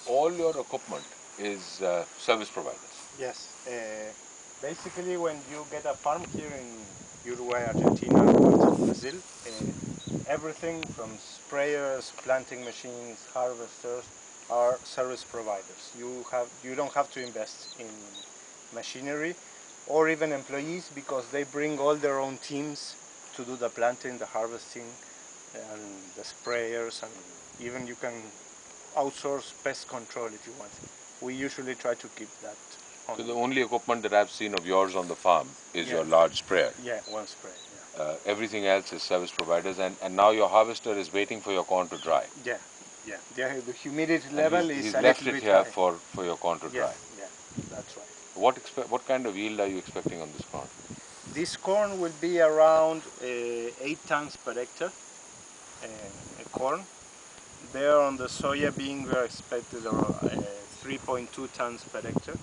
all your equipment is service providers. Yes. Basically, when you get a farm here in Uruguay, Argentina, or Brazil, everything from sprayers, planting machines, harvesters are service providers. You don't have to invest in machinery or even employees because they bring all their own teams to do the planting, the harvesting, and the sprayers, and even you can outsource pest control if you want. We usually try to keep that on. So the only equipment that I've seen of yours on the farm is your large sprayer. Yeah, one sprayer. Yeah. Everything else is service providers, and now your harvester is waiting for your corn to dry. Yeah. The humidity level is he's a left little it bit here high. for your corn to dry. Yeah, that's right. What kind of yield are you expecting on this corn? This corn will be around 8 tons per hectare. Corn. There on the soya bean we are expected around 3.2 tons per hectare.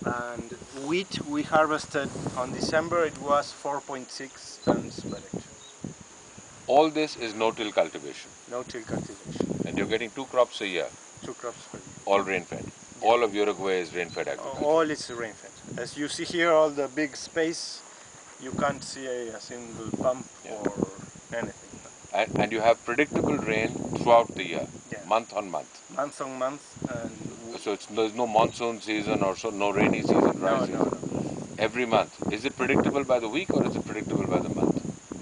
And wheat we harvested on December, it was 4.6 tons per hectare. All this is no-till cultivation. No-till cultivation. And you're getting 2 crops a year. 2 crops per year. All rain-fed. Yeah. All of Uruguay is rain-fed agriculture. All is rain-fed. As you see here, all the big space, you can't see a single pump or anything. And you have predictable rain throughout the year, month on month. Month on month. And so there's no monsoon season or so, no rainy season, dry season? No. Every month. Is it predictable by the week or is it predictable by the month?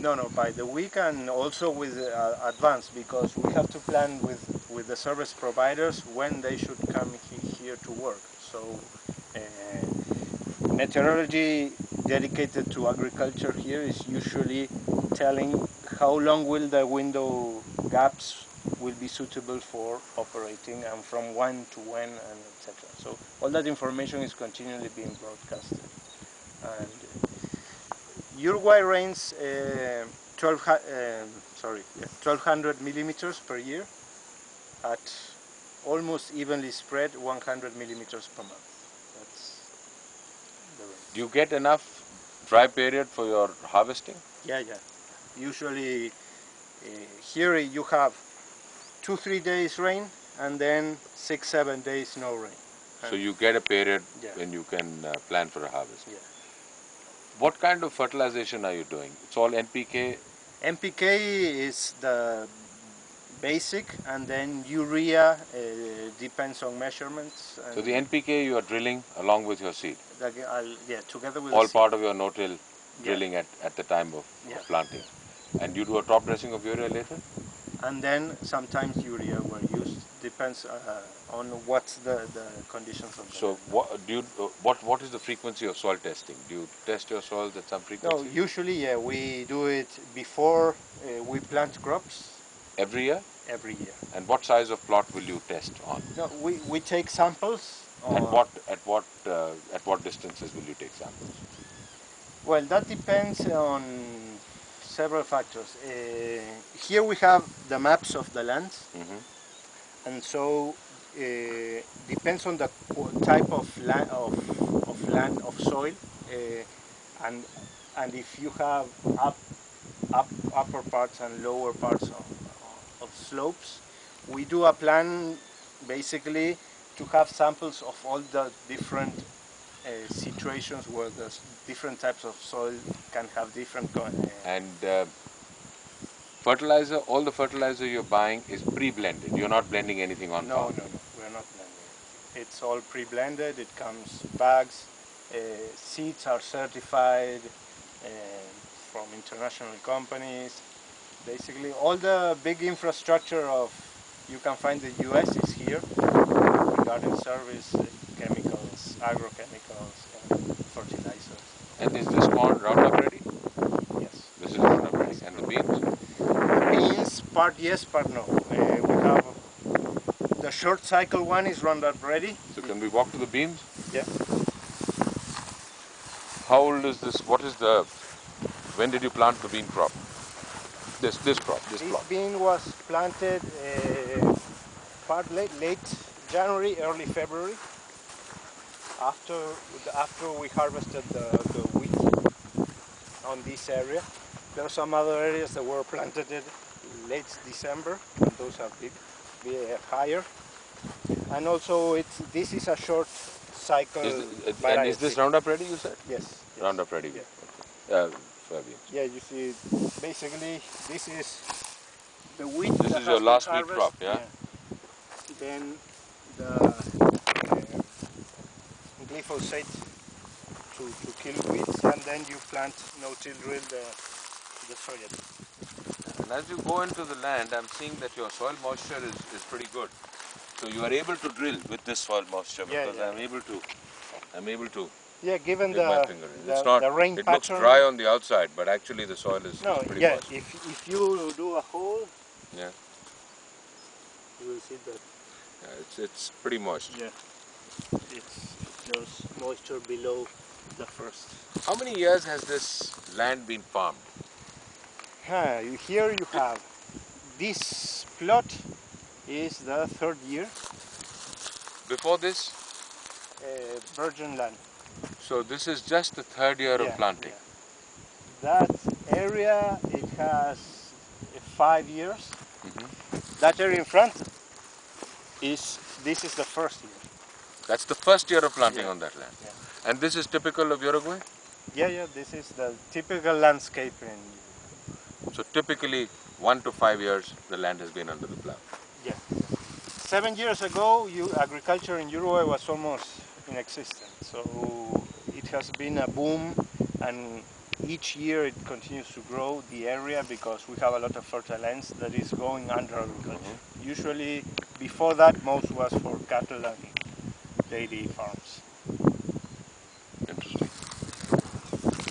No, by the week, and also with advance, because we have to plan with the service providers when they should come here to work. So meteorology dedicated to agriculture here is usually telling how long will the window gaps will be suitable for operating and from when to when, and etc. So all that information is continually being broadcasted. And Uruguay rains 1200 millimeters per year at almost evenly spread 100 millimeters per month. That's the rain. Do you get enough dry period for your harvesting? Yeah. Usually here you have 2-3 days rain and then 6-7 days no rain. So you get a period when you can plan for a harvest. Yeah. What kind of fertilization are you doing? It's all NPK? NPK is the basic, and then urea depends on measurements. And so the NPK you are drilling along with your seed? Together with all the seed. part of your no-till drilling at the time of planting. And you do a top dressing of urea later? And then sometimes urea were used. Depends on what's the conditions of the So what is the frequency of soil testing? Do you test your soils at some frequency? No, usually we do it before we plant crops. Every year? Every year. And what size of plot will you test on? No, we take samples. At what distances will you take samples? Well, that depends on several factors. Here we have the maps of the lands, and so depends on the type of land of soil, and if you have upper parts and lower parts of slopes, we do a plan basically to have samples of all the different situations where the different types of soil can have different fertilizer, all the fertilizer you're buying is pre-blended. You're not blending anything on farm. No, we're not blending it. It's all pre-blended. It comes bags. Seeds are certified from international companies. Basically, all the big infrastructure of you can find the U.S. is here. Garden service, chemicals, agrochemicals, and fertilizers. And is this corn Roundup ready? Yes. This is Roundup ready. And the beans? The beans, part yes, part no. We have the short cycle one is Roundup ready. So can we walk to the beans? Yeah. How old is this? When did you plant the bean crop? This plot. This bean was planted late January, early February. After we harvested the wheat on this area. There are some other areas that were planted in late December, and those are higher. And also this is a short cycle variety. And is this Roundup ready, you said? Yes. Roundup ready. Yeah. Okay. Soybeans. Yeah, you see, basically this is the wheat This that is your has been last wheat crop, harvested. yeah? Then the glyphosate to kill weeds, and then you plant no-till drill the soya. And as you go into the land, I'm seeing that your soil moisture is pretty good. So you are able to drill with this soil moisture because I'm able to Yeah, given dig my finger in. It's the, not, the rain it looks pattern. dry on the outside, but actually the soil is No, pretty yeah, moist. if you do a hole, Yeah. you will see that. Yeah, it's pretty moist. Yeah, there's moisture below the first. How many years has this land been farmed? Here you have this plot is the third year, Before this? virgin land. So this is just the third year of planting. That area, it has 5 years. That area in front this is the first year. That's the first year of planting on that land. Yeah. And this is typical of Uruguay? Yeah, this is the typical landscape in Uruguay. So typically 1 to 5 years the land has been under the plow. Yeah. 7 years ago, agriculture in Uruguay was almost inexistent. So it has been a boom, and each year it continues to grow the area because we have a lot of fertile lands that is going under agriculture. Usually before that, most was for cattle and dairy farms.